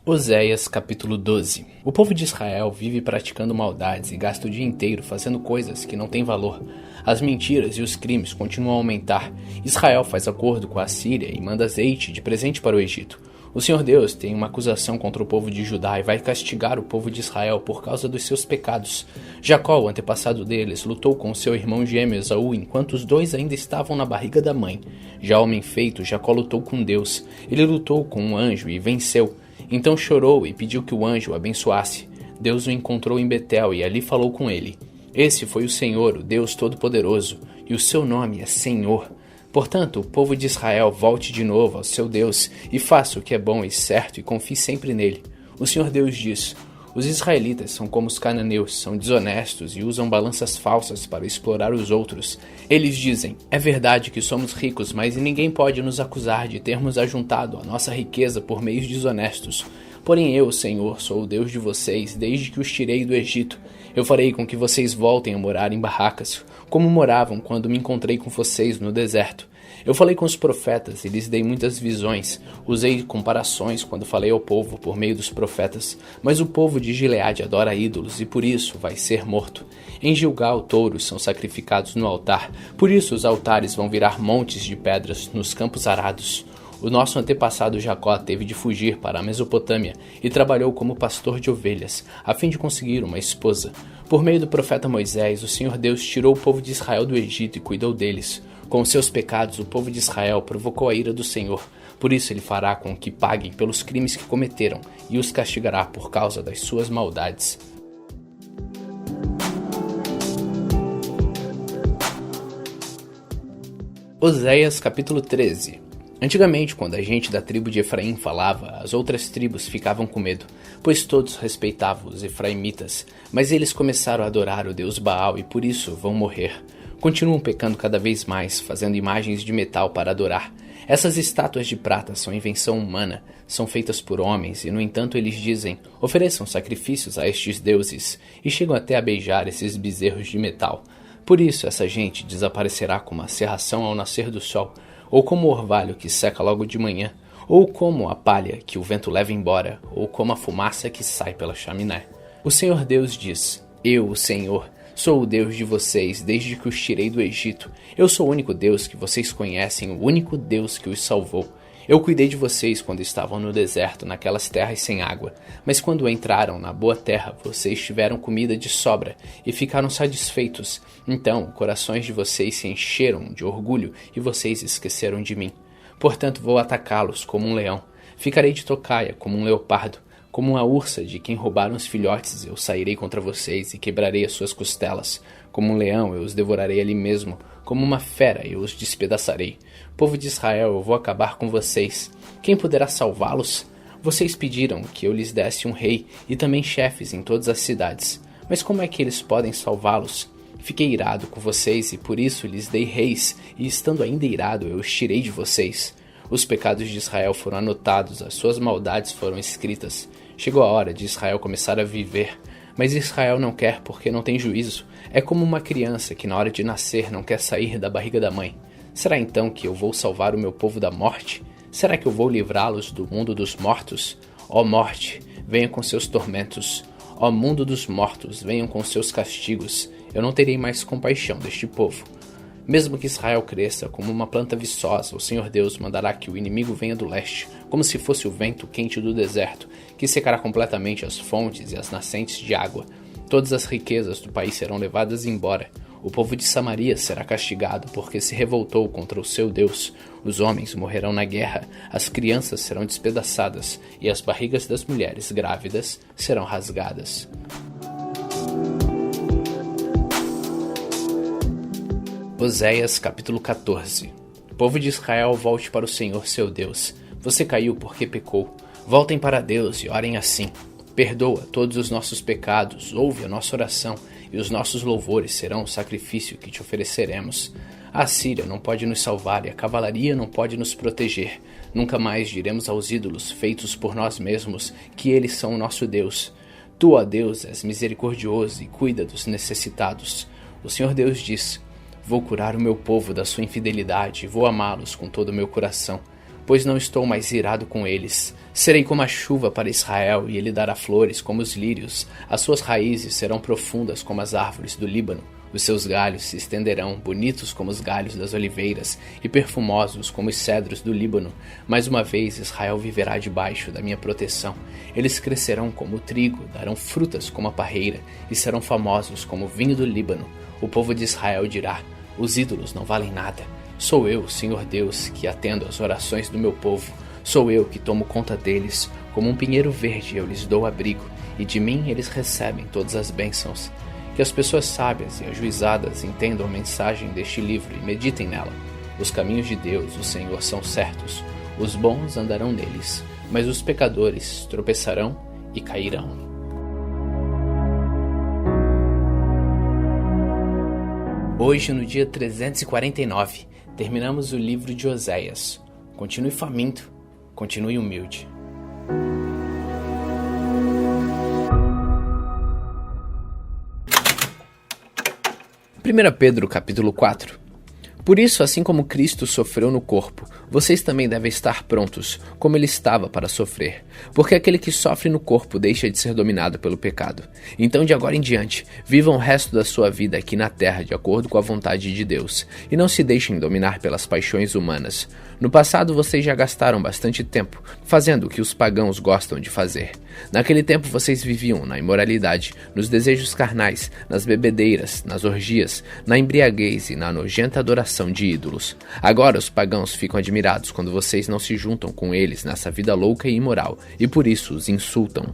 Oséias capítulo 12. O povo de Israel vive praticando maldades e gasta o dia inteiro fazendo coisas que não têm valor. As mentiras e os crimes continuam a aumentar. Israel faz acordo com a Síria e manda azeite de presente para o Egito. O Senhor Deus tem uma acusação contra o povo de Judá e vai castigar o povo de Israel por causa dos seus pecados. Jacó, o antepassado deles, lutou com seu irmão gêmeo Esaú enquanto os dois ainda estavam na barriga da mãe. Já homem feito, Jacó lutou com Deus. Ele lutou com um anjo e venceu. Então chorou e pediu que o anjo o abençoasse. Deus o encontrou em Betel e ali falou com ele. Esse foi o Senhor, o Deus Todo-Poderoso, e o seu nome é Senhor. Portanto, o povo de Israel volte de novo ao seu Deus e faça o que é bom e certo e confie sempre nele. O Senhor Deus diz: os israelitas são como os cananeus, são desonestos e usam balanças falsas para explorar os outros. Eles dizem: é verdade que somos ricos, mas ninguém pode nos acusar de termos ajuntado a nossa riqueza por meios desonestos. Porém eu, Senhor, sou o Deus de vocês, desde que os tirei do Egito. Eu farei com que vocês voltem a morar em barracas, como moravam quando me encontrei com vocês no deserto. Eu falei com os profetas e lhes dei muitas visões. Usei comparações quando falei ao povo por meio dos profetas. Mas o povo de Gileade adora ídolos e por isso vai ser morto. Em Gilgal, touros são sacrificados no altar. Por isso os altares vão virar montes de pedras nos campos arados. O nosso antepassado Jacó teve de fugir para a Mesopotâmia e trabalhou como pastor de ovelhas, a fim de conseguir uma esposa. Por meio do profeta Moisés, o Senhor Deus tirou o povo de Israel do Egito e cuidou deles. Com seus pecados, o povo de Israel provocou a ira do Senhor. Por isso ele fará com que paguem pelos crimes que cometeram e os castigará por causa das suas maldades. Oséias capítulo 13. Antigamente, quando a gente da tribo de Efraim falava, as outras tribos ficavam com medo, pois todos respeitavam os efraimitas, mas eles começaram a adorar o deus Baal e por isso vão morrer. Continuam pecando cada vez mais, fazendo imagens de metal para adorar. Essas estátuas de prata são invenção humana, são feitas por homens e, no entanto, eles dizem: ofereçam sacrifícios a estes deuses, e chegam até a beijar esses bezerros de metal. Por isso, essa gente desaparecerá como a cerração ao nascer do sol, ou como o orvalho que seca logo de manhã, ou como a palha que o vento leva embora, ou como a fumaça que sai pela chaminé. O Senhor Deus diz: eu, o Senhor, sou o Deus de vocês desde que os tirei do Egito. Eu sou o único Deus que vocês conhecem, o único Deus que os salvou. Eu cuidei de vocês quando estavam no deserto, naquelas terras sem água. Mas quando entraram na boa terra, vocês tiveram comida de sobra e ficaram satisfeitos. Então, corações de vocês se encheram de orgulho e vocês esqueceram de mim. Portanto, vou atacá-los como um leão. Ficarei de tocaia como um leopardo. Como uma ursa de quem roubaram os filhotes, eu sairei contra vocês e quebrarei as suas costelas. Como um leão, eu os devorarei ali mesmo. Como uma fera, eu os despedaçarei. Povo de Israel, eu vou acabar com vocês. Quem poderá salvá-los? Vocês pediram que eu lhes desse um rei e também chefes em todas as cidades. Mas como é que eles podem salvá-los? Fiquei irado com vocês e por isso lhes dei reis, e estando ainda irado, eu os tirei de vocês. Os pecados de Israel foram anotados, as suas maldades foram escritas. Chegou a hora de Israel começar a viver, mas Israel não quer porque não tem juízo. É como uma criança que na hora de nascer não quer sair da barriga da mãe. Será então que eu vou salvar o meu povo da morte? Será que eu vou livrá-los do mundo dos mortos? Ó morte, venha com seus tormentos. Ó mundo dos mortos, venham com seus castigos. Eu não terei mais compaixão deste povo. Mesmo que Israel cresça como uma planta viçosa, o Senhor Deus mandará que o inimigo venha do leste, como se fosse o vento quente do deserto, que secará completamente as fontes e as nascentes de água. Todas as riquezas do país serão levadas embora. O povo de Samaria será castigado porque se revoltou contra o seu Deus. Os homens morrerão na guerra, as crianças serão despedaçadas e as barrigas das mulheres grávidas serão rasgadas. Oséias capítulo 14. Povo de Israel, volte para o Senhor seu Deus. Você caiu porque pecou. Voltem para Deus e orem assim: perdoa todos os nossos pecados, ouve a nossa oração, e os nossos louvores serão o sacrifício que te ofereceremos. A Síria não pode nos salvar e a cavalaria não pode nos proteger. Nunca mais diremos aos ídolos feitos por nós mesmos que eles são o nosso Deus. Tu, ó Deus, és misericordioso e cuida dos necessitados. O Senhor Deus diz: vou curar o meu povo da sua infidelidade e vou amá-los com todo o meu coração. pois não estou mais irado com eles. Serei como a chuva para Israel, e ele dará flores como os lírios. As suas raízes serão profundas como as árvores do Líbano. Os seus galhos se estenderão, bonitos como os galhos das oliveiras, e perfumosos como os cedros do Líbano. Mais uma vez Israel viverá debaixo da minha proteção. Eles crescerão como o trigo, darão frutas como a parreira, e serão famosos como o vinho do Líbano. O povo de Israel dirá: os ídolos não valem nada. Sou eu, Senhor Deus, que atendo às orações do meu povo. Sou eu que tomo conta deles. Como um pinheiro verde eu lhes dou abrigo, e de mim eles recebem todas as bênçãos. Que as pessoas sábias e ajuizadas entendam a mensagem deste livro e meditem nela. Os caminhos de Deus, o Senhor, são certos. Os bons andarão neles, mas os pecadores tropeçarão e cairão. Hoje, no dia 349, terminamos o livro de Oséias. Continue faminto, continue humilde. 1 Pedro capítulo 4. Por isso, assim como Cristo sofreu no corpo, vocês também devem estar prontos, como ele estava para sofrer. Porque aquele que sofre no corpo deixa de ser dominado pelo pecado. Então, de agora em diante, vivam o resto da sua vida aqui na terra de acordo com a vontade de Deus, e não se deixem dominar pelas paixões humanas. No passado, vocês já gastaram bastante tempo fazendo o que os pagãos gostam de fazer. Naquele tempo, vocês viviam na imoralidade, nos desejos carnais, nas bebedeiras, nas orgias, na embriaguez e na nojenta adoração de ídolos. Agora os pagãos ficam admirados quando vocês não se juntam com eles nessa vida louca e imoral, e por isso os insultam.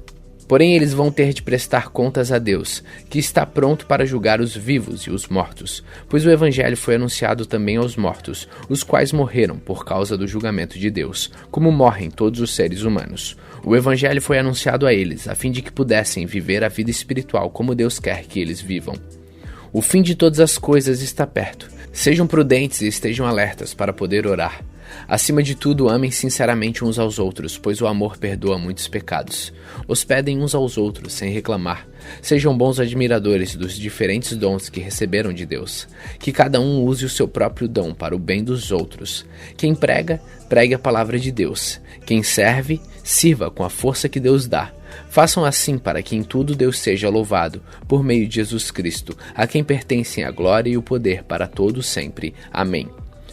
Porém, eles vão ter de prestar contas a Deus, que está pronto para julgar os vivos e os mortos, pois o Evangelho foi anunciado também aos mortos, os quais morreram por causa do julgamento de Deus, como morrem todos os seres humanos. O Evangelho foi anunciado a eles, a fim de que pudessem viver a vida espiritual como Deus quer que eles vivam. O fim de todas as coisas está perto. Sejam prudentes e estejam alertas para poder orar. Acima de tudo, amem sinceramente uns aos outros, pois o amor perdoa muitos pecados. Hospedem uns aos outros sem reclamar. Sejam bons admiradores dos diferentes dons que receberam de Deus. Que cada um use o seu próprio dom para o bem dos outros. Quem prega, pregue a palavra de Deus. Quem serve, sirva com a força que Deus dá. Façam assim para que em tudo Deus seja louvado, por meio de Jesus Cristo, a quem pertencem a glória e o poder para todos sempre. Amém.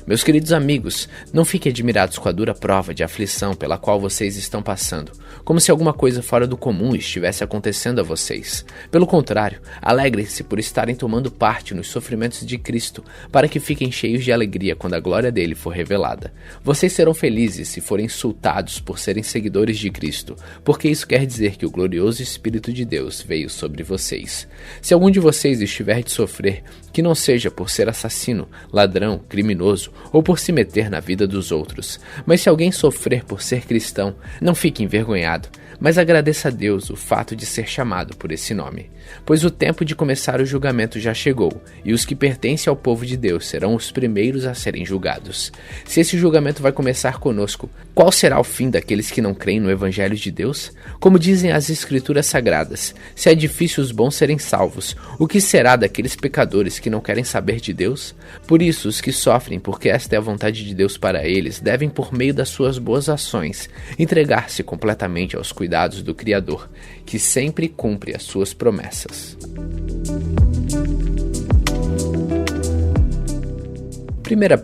Meus queridos amigos, não fiquem admirados com a dura prova de aflição pela qual vocês estão passando, como se alguma coisa fora do comum estivesse acontecendo a vocês. Pelo contrário, alegrem-se por estarem tomando parte nos sofrimentos de Cristo, para que fiquem cheios de alegria quando a glória dele for revelada. Vocês serão felizes se forem insultados por serem seguidores de Cristo, porque isso quer dizer que o glorioso Espírito de Deus veio sobre vocês. Se algum de vocês estiver de sofrer, que não seja por ser assassino, ladrão, criminoso, ou por se meter na vida dos outros. Mas se alguém sofrer por ser cristão, não fique envergonhado, mas agradeça a Deus o fato de ser chamado por esse nome. Pois o tempo de começar o julgamento já chegou, e os que pertencem ao povo de Deus serão os primeiros a serem julgados. Se esse julgamento vai começar conosco, qual será o fim daqueles que não creem no Evangelho de Deus? Como dizem as Escrituras Sagradas, se é difícil os bons serem salvos, o que será daqueles pecadores que não querem saber de Deus? Por isso, os que sofrem porque esta é a vontade de Deus para eles, devem, por meio das suas boas ações, entregar-se completamente aos cuidados do Criador, que sempre cumpre as suas promessas. 1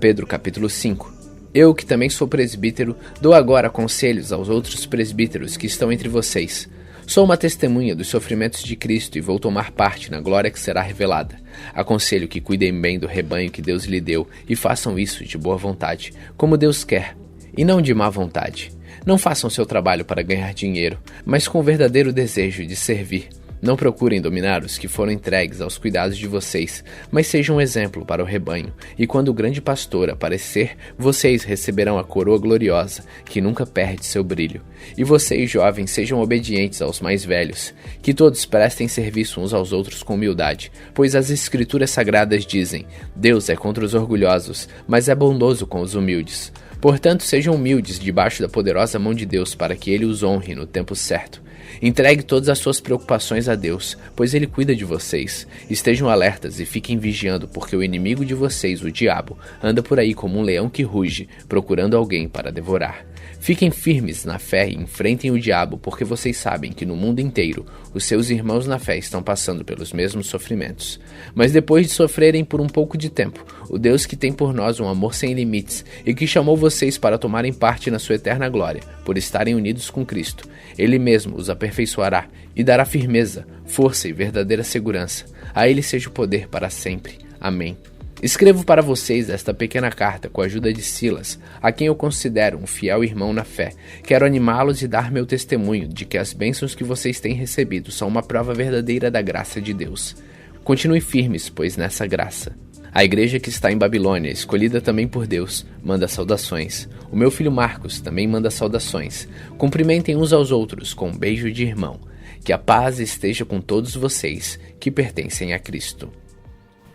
Pedro capítulo 5. Eu, que também sou presbítero, dou agora conselhos aos outros presbíteros que estão entre vocês. Sou uma testemunha dos sofrimentos de Cristo e vou tomar parte na glória que será revelada. Aconselho que cuidem bem do rebanho que Deus lhe deu e façam isso de boa vontade, como Deus quer, e não de má vontade. Não façam seu trabalho para ganhar dinheiro, mas com o verdadeiro desejo de servir. Não procurem dominar os que foram entregues aos cuidados de vocês, mas sejam um exemplo para o rebanho, e quando o grande pastor aparecer, vocês receberão a coroa gloriosa, que nunca perde seu brilho. E vocês, jovens, sejam obedientes aos mais velhos, que todos prestem serviço uns aos outros com humildade, pois as Escrituras Sagradas dizem: Deus é contra os orgulhosos, mas é bondoso com os humildes. Portanto, sejam humildes debaixo da poderosa mão de Deus para que ele os honre no tempo certo. Entregue todas as suas preocupações a Deus, pois Ele cuida de vocês. Estejam alertas e fiquem vigiando, porque o inimigo de vocês, o diabo, anda por aí como um leão que ruge, procurando alguém para devorar. Fiquem firmes na fé e enfrentem o diabo, porque vocês sabem que no mundo inteiro os seus irmãos na fé estão passando pelos mesmos sofrimentos. Mas depois de sofrerem por um pouco de tempo, o Deus que tem por nós um amor sem limites e que chamou vocês para tomarem parte na sua eterna glória, por estarem unidos com Cristo, Ele mesmo os aperfeiçoará e dará firmeza, força e verdadeira segurança. A Ele seja o poder para sempre. Amém. Escrevo para vocês esta pequena carta com a ajuda de Silas, a quem eu considero um fiel irmão na fé. Quero animá-los e dar meu testemunho de que as bênçãos que vocês têm recebido são uma prova verdadeira da graça de Deus. Continuem firmes, pois, nessa graça. A igreja que está em Babilônia, escolhida também por Deus, manda saudações. O meu filho Marcos também manda saudações. Cumprimentem uns aos outros com um beijo de irmão. Que a paz esteja com todos vocês que pertencem a Cristo.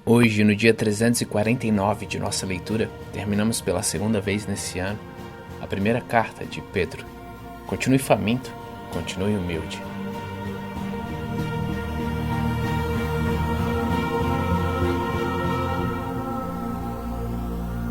Hoje, no dia 349 de nossa leitura, terminamos pela segunda vez nesse ano a primeira carta de Pedro. Continue faminto, continue humilde.